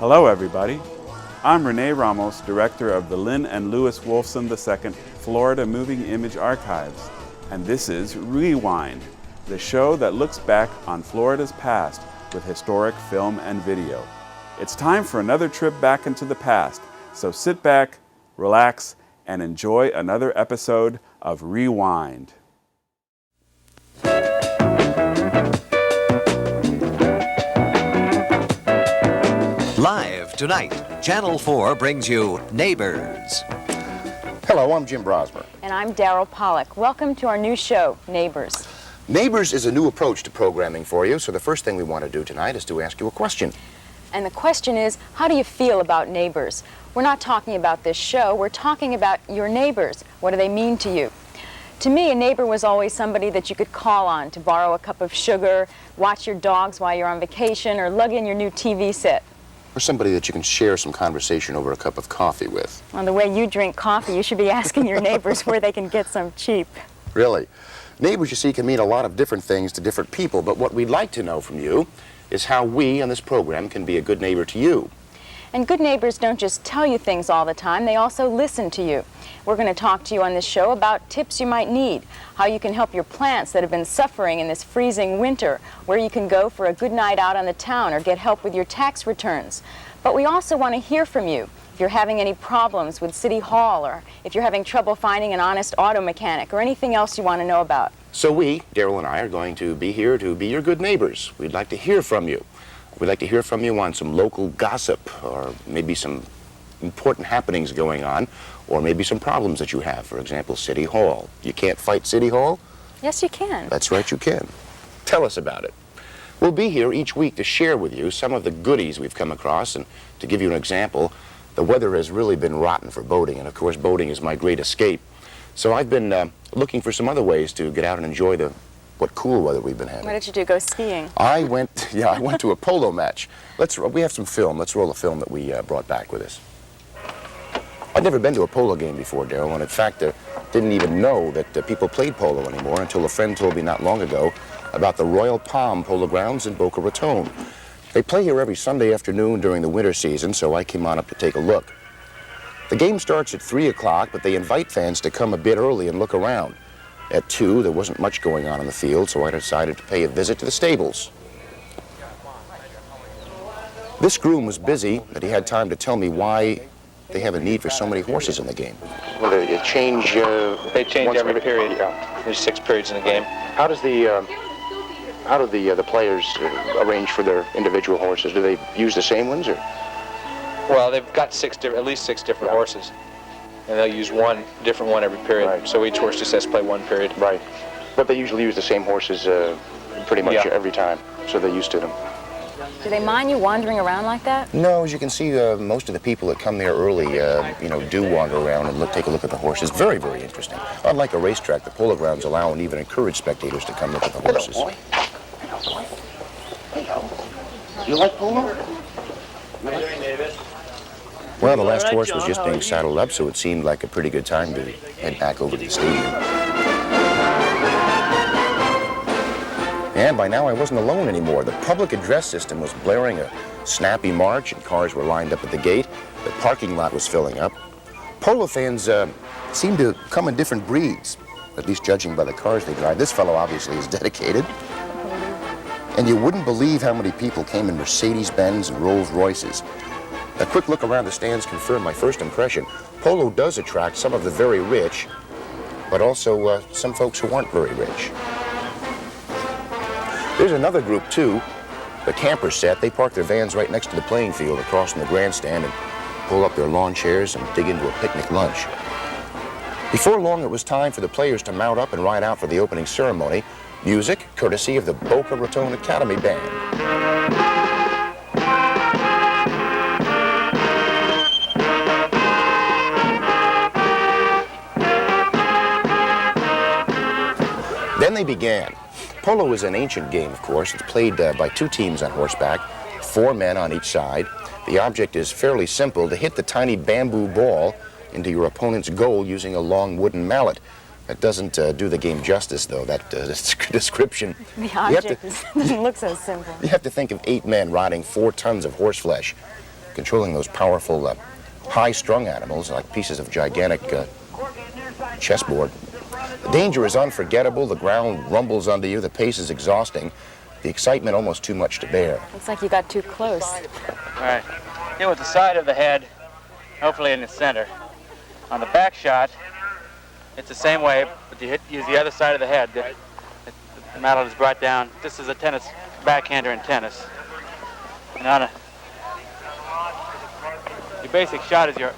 Hello everybody, I'm Rene Ramos, director of the Lynn and Louis Wolfson II Florida Moving Image Archives, and this is Rewind, the show that looks back on Florida's past with historic film and video. It's time for another trip back into the past, so sit back, relax, and enjoy another episode of Rewind. Live tonight, Channel 4 brings you Neighbors. Hello, I'm Jim Brosmer. And I'm Daryl Pollack. Welcome to our new show, Neighbors. Neighbors is a new approach to programming for you, so the first thing we want to do tonight is to ask you a question. And the question is, how do you feel about neighbors? We're not talking about this show, we're talking about your neighbors. What do they mean to you? To me, a neighbor was always somebody that you could call on to borrow a cup of sugar, watch your dogs while you're on vacation, or lug in your new TV set. Or somebody that you can share some conversation over a cup of coffee with. Well, the way you drink coffee, you should be asking your neighbors where they can get some cheap. Really? Neighbors, you see, can mean a lot of different things to different people, but what we'd like to know from you is how we on this program can be a good neighbor to you. And good neighbors don't just tell you things all the time, they also listen to you. We're going to talk to you on this show about tips you might need, how you can help your plants that have been suffering in this freezing winter, where you can go for a good night out on the town or get help with your tax returns. But we also want to hear from you. If you're having any problems with City Hall, or if you're having trouble finding an honest auto mechanic, or anything else you want to know about. So we, Daryl and I, are going to be here to be your good neighbors. We'd like to hear from you. We'd like to hear from you on some local gossip, or maybe some important happenings going on, or maybe some problems that you have. For example, City Hall. You can't fight City Hall? Yes, you can. That's right, you can. Tell us about it. We'll be here each week to share with you some of the goodies we've come across, and to give you an example, the weather has really been rotten for boating, and of course boating is my great escape. So I've been looking for some other ways to get out and enjoy what cool weather we've been having. What did you do, go skiing? I went to a polo match. We have some film. Let's roll the film that we brought back with us. I'd never been to a polo game before, Daryl, and in fact, didn't even know that people played polo anymore until a friend told me not long ago about the Royal Palm Polo Grounds in Boca Raton. They play here every Sunday afternoon during the winter season, so I came on up to take a look. The game starts at 3 o'clock, but they invite fans to come a bit early and look around. At 2, there wasn't much going on in the field, so I decided to pay a visit to the stables. This groom was busy, but he had time to tell me why they have a need for so many horses in the game. Well, they change... They change every period. Yeah. There's 6 periods in the game. How do the players arrange for their individual horses? Do they use the same ones, or? Well, they've got at least six different horses, and they'll use one different one every period. Right. So each horse just has to play one period. Right. But they usually use the same horses pretty much every time, so they're used to them. Do they mind you wandering around like that? No, as you can see, most of the people that come there early, do wander around and take a look at the horses. Very, very interesting. Unlike a racetrack, the polo grounds allow and even encourage spectators to come look at the horses. Hello, boy. Hello, boy. Hello. You like polo? Well, the last horse was just being saddled up, so it seemed like a pretty good time to head back over to the stadium. And by now I wasn't alone anymore. The public address system was blaring a snappy march, and cars were lined up at the gate. The parking lot was filling up. Polo fans seem to come in different breeds, at least judging by the cars they drive. This fellow obviously is dedicated. And you wouldn't believe how many people came in Mercedes-Benz and Rolls-Royces. A quick look around the stands confirmed my first impression. Polo does attract some of the very rich, but also some folks who aren't very rich. There's another group, too, the camper set. They park their vans right next to the playing field across from the grandstand and pull up their lawn chairs and dig into a picnic lunch. Before long, it was time for the players to mount up and ride out for the opening ceremony. Music, courtesy of the Boca Raton Academy Band. Then they began. Polo is an ancient game, of course. It's played by 2 teams on horseback, 4 men on each side. The object is fairly simple: to hit the tiny bamboo ball into your opponent's goal using a long wooden mallet. That doesn't do the game justice, though, that description. The object doesn't look so simple. You have to think of 8 men riding 4 tons of horseflesh. controlling those powerful, high-strung animals like pieces of gigantic chessboard. The danger is unforgettable. The ground rumbles under you. The pace is exhausting. The excitement almost too much to bear. Looks like you got too close. All right. Hit with the side of the head, hopefully in the center. On the back shot, it's the same way, but you use the other side of the head. The mallet is brought down. This is a tennis backhander in tennis. And on your basic shot is your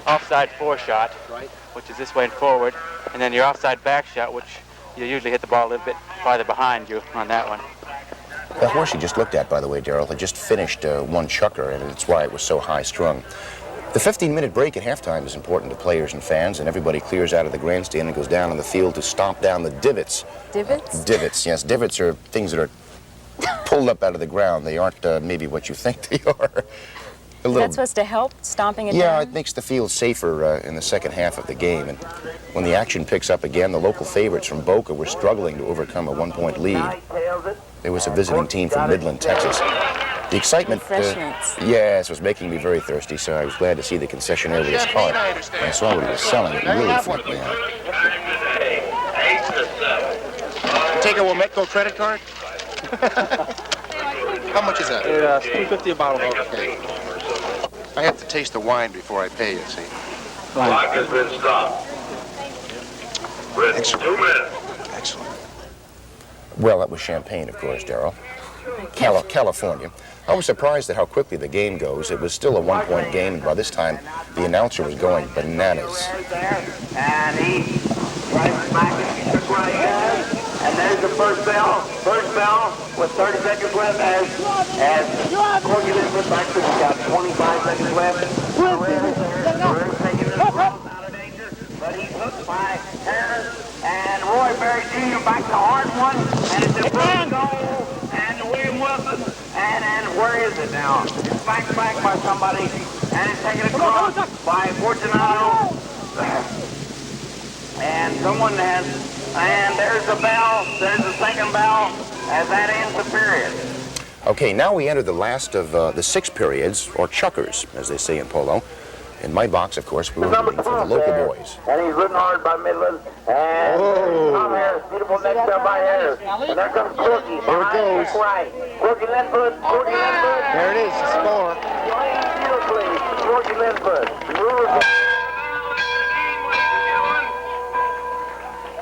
offside fore shot, which is this way and forward, and then your offside back shot, which you usually hit the ball a little bit farther behind you on that one. The horse you just looked at, by the way, Darrell, had just finished one chukker, and that's why it was so high-strung. The 15-minute break at halftime is important to players and fans, and everybody clears out of the grandstand and goes down on the field to stomp down the divots. Divots? Divots, yes. Divots are things that are pulled up out of the ground. They aren't maybe what you think they are. Is that supposed to help, stomping it down? Yeah, it makes the field safer in the second half of the game. And when the action picks up again, the local favorites from Boca were struggling to overcome a one-point lead. There was a visiting team from Midland, Texas. The excitement, yes, was making me very thirsty, so I was glad to see the concessionaire with his cart. When I saw what he was selling, it really flipped me out. Take a Wometco credit card? How much is that? It's $2.50 a bottle. Okay. I have to taste the wine before I pay you, see? Clock has been stopped. With 2 minutes. Excellent. Well, that was champagne, of course, Darrell. California. I was surprised at how quickly the game goes. It was still a one-point game, and by this time, the announcer was going bananas. And he drives back and took right in. And there's the first bell. First bell with 30 seconds left as Corky Lynn back to got 25 seconds left. We're taking this cross out of danger, but he's hooked by Harris and Roy Berry Jr. back to hard one, and it's a first goal, and William Wilson, and where is it now? It's backed back by somebody, and it's taken across by Fortunato, and someone has, and there's the bell, there's the second bell, as that ends the period. Okay, now we enter the last of the 6 periods, or chukkers, as they say in polo. In my box, of course, we were rooting for the local boys. And he's ridden hard by Midland. And Tom Harris, beautiful next up by Harris. And there comes Corky. Here it goes. Right. Corky Linfoot. Corky Linfoot. There it is, the score. Beautifully. Corky Linfoot.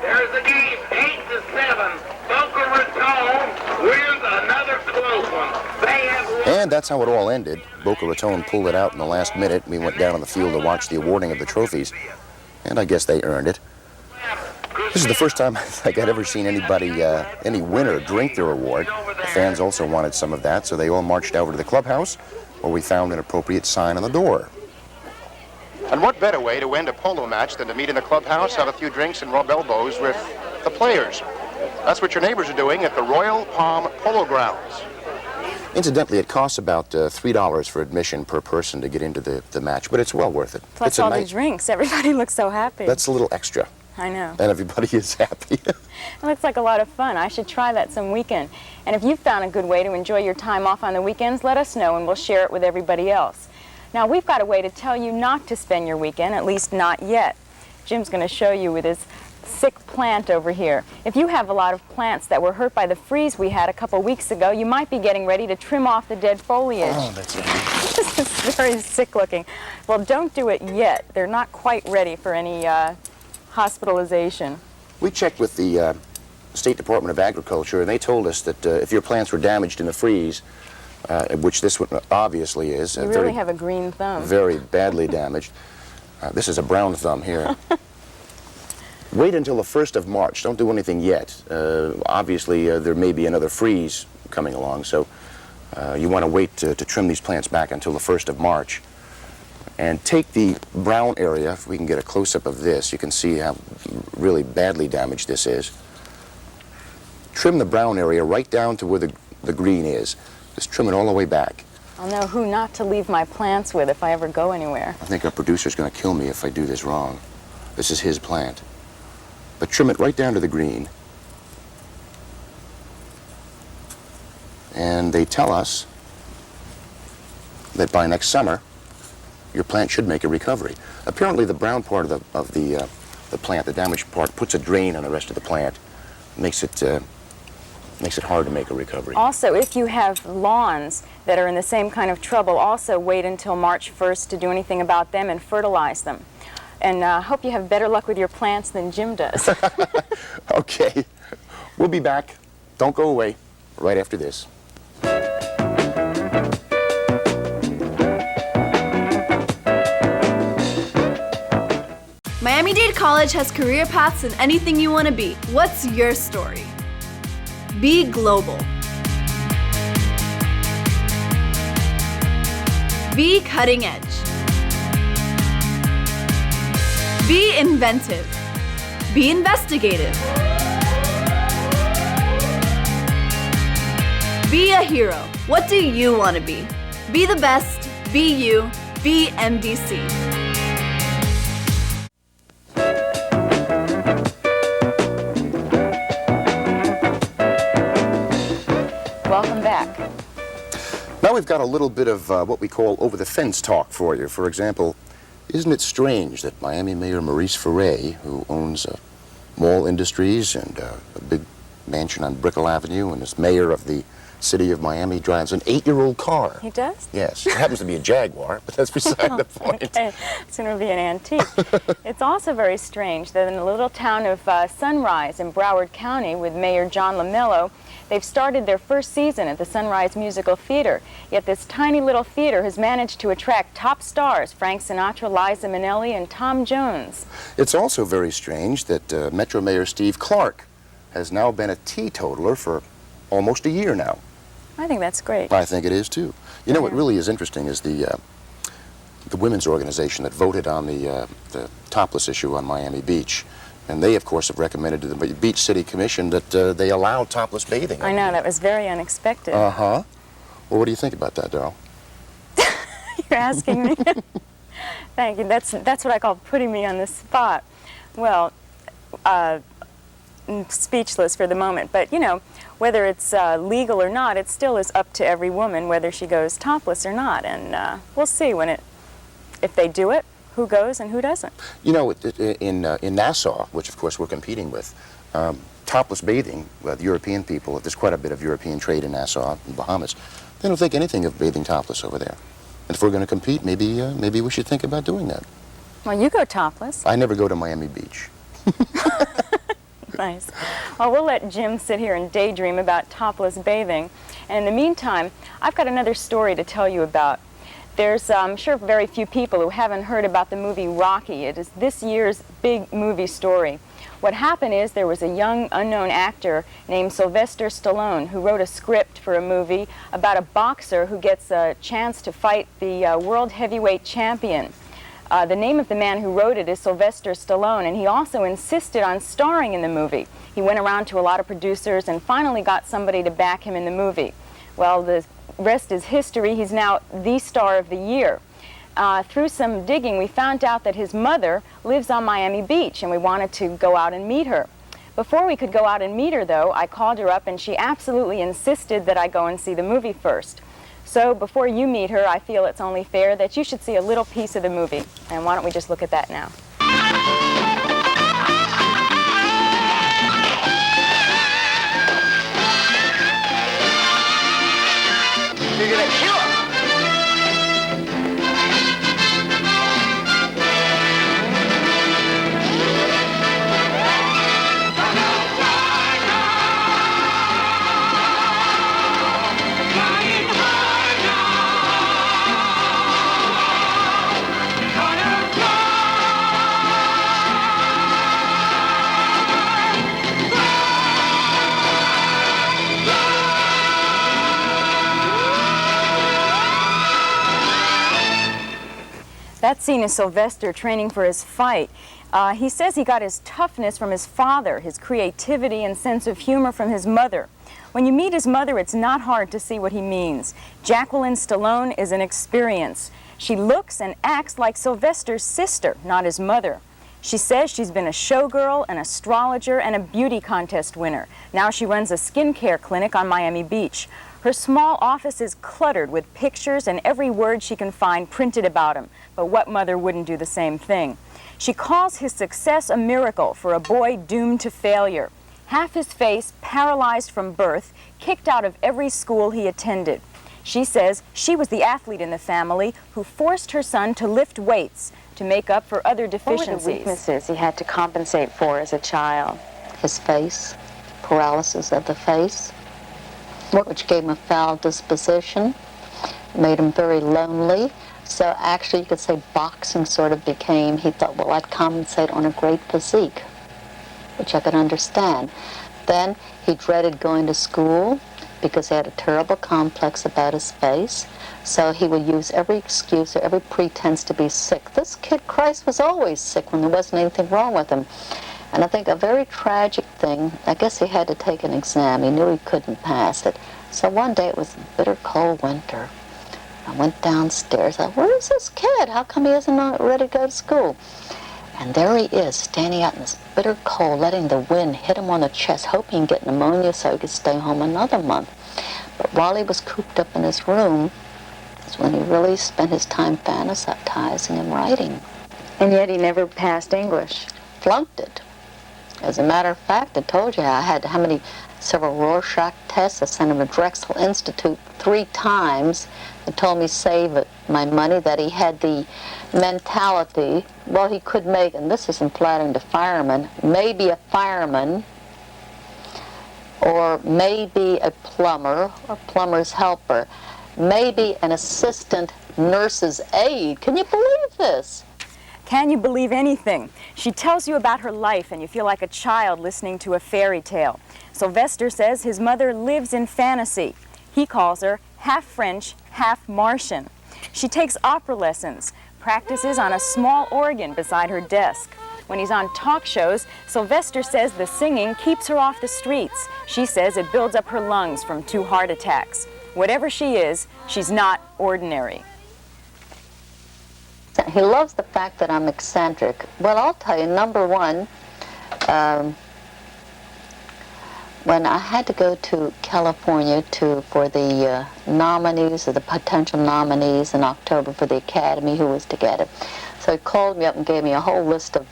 There's the game. 8-7. Boca Raton wins another close one. They have won. And that's how it all ended. Boca Raton pulled it out in the last minute. We went down on the field to watch the awarding of the trophies, and I guess they earned it. This is the first time I think I'd ever seen anybody, any winner, drink their award. The fans also wanted some of that, so they all marched over to the clubhouse, where we found an appropriate sign on the door. And what better way to end a polo match than to meet in the clubhouse, have a few drinks, and rub elbows with the players? That's what your neighbors are doing at the Royal Palm Polo Grounds. Incidentally, it costs about $3 for admission per person to get into the match, but it's well worth it. Plus It's a all the nice- drinks. Everybody looks so happy. That's a little extra, I know. and everybody is happy. It looks like a lot of fun. I should try that some weekend. And if you've found a good way to enjoy your time off on the weekends, let us know and we'll share it with everybody else. Now, we've got a way to tell you not to spend your weekend, at least not yet. Jim's going to show you with his sick plant over here. If you have a lot of plants that were hurt by the freeze we had a couple weeks ago, you might be getting ready to trim off the dead foliage. Oh, that's it. This is very sick looking. Well, don't do it yet. They're not quite ready for any hospitalization. We checked with the State Department of Agriculture, and they told us that if your plants were damaged in the freeze, which this one obviously is, You really have a green thumb. very badly damaged. This is a brown thumb here. Wait until the 1st of March. Don't do anything yet. Obviously, there may be another freeze coming along, so you want to wait to trim these plants back until the 1st of March. And take the brown area, if we can get a close-up of this, you can see how really badly damaged this is. Trim the brown area right down to where the green is. Just trim it all the way back. I'll know who not to leave my plants with if I ever go anywhere. I think our producer's going to kill me if I do this wrong. This is his plant. But trim it right down to the green. And they tell us that by next summer, your plant should make a recovery. Apparently, the brown part of the plant, the damaged part, puts a drain on the rest of the plant, makes it hard to make a recovery. Also, if you have lawns that are in the same kind of trouble, also wait until March 1st to do anything about them and fertilize them. And hope you have better luck with your plants than Jim does. Okay, we'll be back. Don't go away. Right after this. Miami-Dade College has career paths in anything you want to be. What's your story? Be global. Be cutting edge. Be inventive. Be investigative. Be a hero. What do you want to be? Be the best. Be you. Be MDC. Welcome back. Now we've got a little bit of what we call over-the-fence talk for you. For example, isn't it strange that Miami Mayor Maurice Ferre, who owns Mall Industries and a big mansion on Brickell Avenue and is mayor of the city of Miami, drives an 8-year-old car? He does? Yes. It happens to be a Jaguar, but that's beside the point. Okay. It's going to be an antique. It's also very strange that in the little town of Sunrise in Broward County with Mayor John LaMello, they've started their first season at the Sunrise Musical Theater. Yet this tiny little theater has managed to attract top stars, Frank Sinatra, Liza Minnelli, and Tom Jones. It's also very strange that Metro Mayor Steve Clark has now been a teetotaler for almost a year now. I think that's great. I think it is, too. You know, what really is interesting is the women's organization that voted on the topless issue on Miami Beach. And they, of course, have recommended to the Beach City Commission that they allow topless bathing. I know, that was very unexpected. Uh-huh. Well, what do you think about that, Darryl? You're asking me? Thank you. That's what I call putting me on the spot. Well, speechless for the moment. But, you know, whether it's legal or not, it still is up to every woman whether she goes topless or not. And we'll see if they do it, who goes and who doesn't. You know, in Nassau, which of course we're competing with, topless bathing, the European people, there's quite a bit of European trade in Nassau, in Bahamas, they don't think anything of bathing topless over there. And if we're going to compete, maybe we should think about doing that. Well, you go topless. I never go to Miami Beach. Nice. Well, we'll let Jim sit here and daydream about topless bathing. And in the meantime, I've got another story to tell you about. There's, I'm sure, very few people who haven't heard about the movie Rocky. It is this year's big movie story. What happened is there was a young, unknown actor named Sylvester Stallone who wrote a script for a movie about a boxer who gets a chance to fight the world heavyweight champion. The name of the man who wrote it is Sylvester Stallone, and he also insisted on starring in the movie. He went around to a lot of producers and finally got somebody to back him in the movie. Well, the rest is history. He's now the star of the year. Through some digging, we found out that his mother lives on Miami Beach, and we wanted to go out and meet her. Before we could go out and meet her, though, I called her up, and she absolutely insisted that I go and see the movie first. So before you meet her, I feel it's only fair that you should see a little piece of the movie. And why don't we just look at that now? You're gonna kill him. That scene is Sylvester training for his fight. He says he got his toughness from his father, his creativity and sense of humor from his mother. When you meet his mother, it's not hard to see what he means. Jacqueline Stallone is an experience. She looks and acts like Sylvester's sister, not his mother. She says she's been a showgirl, an astrologer, and a beauty contest winner. Now she runs a skincare clinic on Miami Beach. Her small office is cluttered with pictures and every word she can find printed about him, but what mother wouldn't do the same thing? She calls his success a miracle for a boy doomed to failure. Half his face, paralyzed from birth, kicked out of every school he attended. She says she was the athlete in the family who forced her son to lift weights to make up for other deficiencies. What were the weaknesses he had to compensate for as a child? His face, paralysis of the face, which gave him a foul disposition, made him very lonely. So actually you could say boxing sort of became, he thought, well, I'd compensate on a great physique, which I could understand. Then he dreaded going to school because he had a terrible complex about his face. So he would use every excuse or every pretense to be sick. This kid, Christ, was always sick when there wasn't anything wrong with him. And I think a very tragic thing, I guess he had to take an exam. He knew he couldn't pass it. So one day, it was a bitter cold winter. I went downstairs. I thought, where is this kid? How come he isn't ready to go to school? And there he is, standing out in this bitter cold, letting the wind hit him on the chest, hoping he'd get pneumonia so he could stay home another month. But while he was cooped up in his room, is when he really spent his time fantasizing and writing. And yet he never passed English. Flunked it. As a matter of fact, I told you I had several Rorschach tests. I sent him to Drexel Institute 3 times. They told me save my money, that he had the mentality, well, he could make, and this isn't flattering to firemen, maybe a fireman, or maybe a plumber, or plumber's helper, maybe an assistant nurse's aide. Can you believe this? Can you believe anything? She tells you about her life and you feel like a child listening to a fairy tale. Sylvester says his mother lives in fantasy. He calls her half French, half Martian. She takes opera lessons, practices on a small organ beside her desk. When he's on talk shows, Sylvester says the singing keeps her off the streets. She says it builds up her lungs from 2 heart attacks. Whatever she is, she's not ordinary. He loves the fact that I'm eccentric. Well, I'll tell you, number one, when I had to go to California for the nominees, or the potential nominees in October for the Academy, who was to get it. So he called me up and gave me a whole list of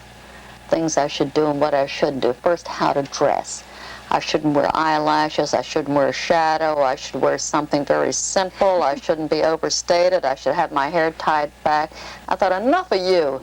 things I should do and what I shouldn't do. First, how to dress. I shouldn't wear eyelashes, I shouldn't wear a shadow, I should wear something very simple, I shouldn't be overstated, I should have my hair tied back. I thought, enough of you.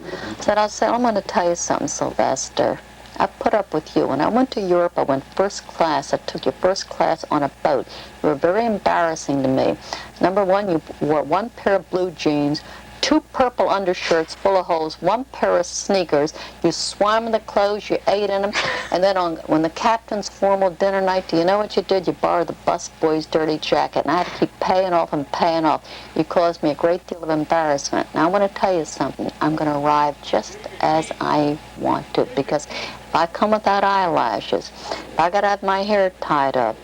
I said, I'm going to tell you something, Sylvester. I put up with you. When I went to Europe, I went first class. I took you first class on a boat. You were very embarrassing to me. Number one, you wore 1 pair of blue jeans, 2 purple undershirts full of holes, 1 pair of sneakers. You swam in the clothes, you ate in them, and then when the captain's formal dinner night, do you know what you did? You borrowed the busboy's dirty jacket, and I had to keep paying off and paying off. You caused me a great deal of embarrassment. Now I want to tell you something. I'm going to arrive just as I want to, because if I come without eyelashes, if I got to have my hair tied up,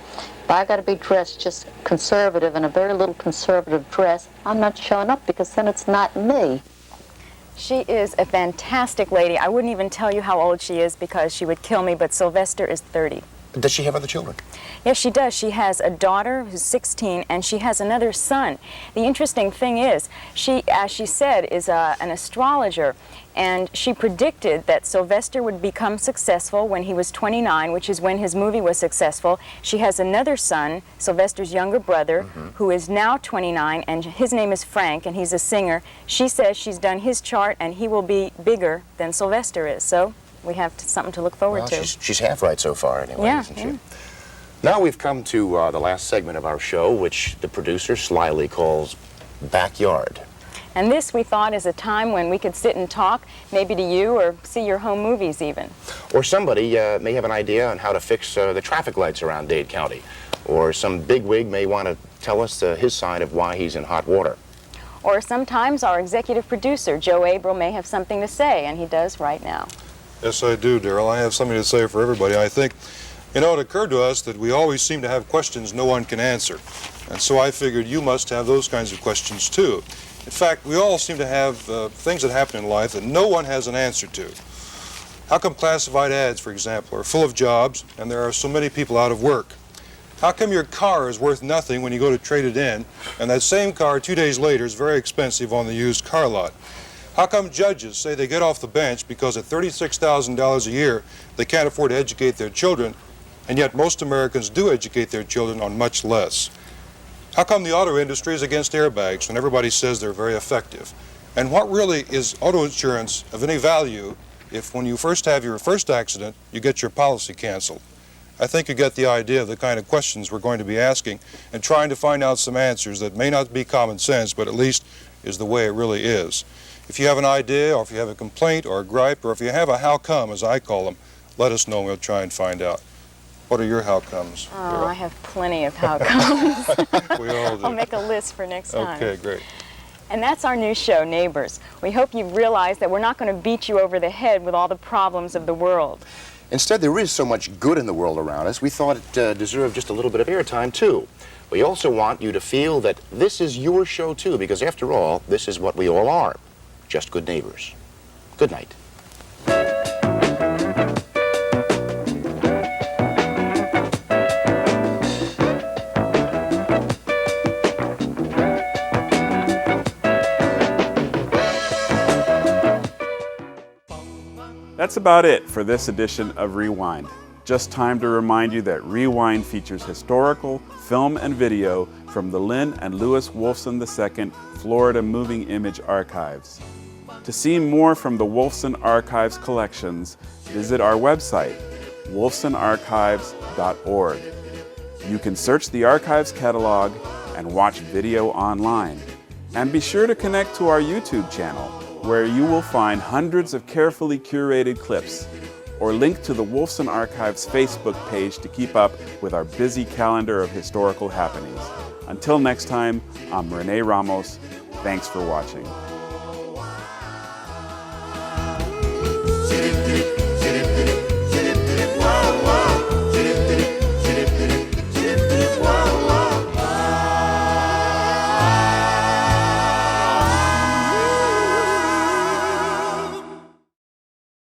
if I got to be dressed just conservative in a very little conservative dress, I'm not showing up, because then it's not me. She is a fantastic lady. I wouldn't even tell you how old she is because she would kill me, but Sylvester is 30. Does she have other children? Yes, she does. She has a daughter who's 16, and she has another son. The interesting thing is, she, as she said, is an astrologer, and she predicted that Sylvester would become successful when he was 29, which is when his movie was successful. She has another son, Sylvester's younger brother, who is now 29, and his name is Frank, and he's a singer. She says she's done his chart, and he will be bigger than Sylvester is. So we have something to look forward to. She's half right so far, anyway, yeah, isn't she? Now we've come to the last segment of our show, which the producer slyly calls Backyard. And this, we thought, is a time when we could sit and talk, maybe to you, or see your home movies even. Or somebody may have an idea on how to fix the traffic lights around Dade County. Or some bigwig may want to tell us his side of why he's in hot water. Or sometimes our executive producer, Joe Abril, may have something to say, and he does right now. Yes, I do, Daryl. I have something to say for everybody. I think, you know, it occurred to us that we always seem to have questions no one can answer. And so I figured you must have those kinds of questions, too. In fact, we all seem to have things that happen in life that no one has an answer to. How come classified ads, for example, are full of jobs and there are so many people out of work? How come your car is worth nothing when you go to trade it in, and that same car 2 days later is very expensive on the used car lot? How come judges say they get off the bench because at $36,000 a year they can't afford to educate their children, and yet most Americans do educate their children on much less? How come the auto industry is against airbags when everybody says they're very effective? And what really is auto insurance of any value if when you first have your first accident, you get your policy canceled? I think you get the idea of the kind of questions we're going to be asking and trying to find out some answers that may not be common sense, but at least is the way it really is. If you have an idea, or if you have a complaint or a gripe, or if you have a how come, as I call them, let us know and we'll try and find out. What are your how comes? Oh, I have plenty of how comes. We all do. I'll make a list for next time. Okay, great. And that's our new show, Neighbors. We hope you realize that we're not going to beat you over the head with all the problems of the world. Instead, there is so much good in the world around us, we thought it deserved just a little bit of airtime, too. We also want you to feel that this is your show, too, because after all, this is what we all are, just good neighbors. Good night. That's about it for this edition of Rewind. Just time to remind you that Rewind features historical film and video from the Lynn and Lewis Wolfson II Florida Moving Image Archives. To see more from the Wolfson Archives collections, visit our website, wolfsonarchives.org. You can search the archives catalog and watch video online. And be sure to connect to our YouTube channel, where you will find hundreds of carefully curated clips, or link to the Wolfson Archives Facebook page to keep up with our busy calendar of historical happenings. Until next time, I'm Rene Ramos. Thanks for watching.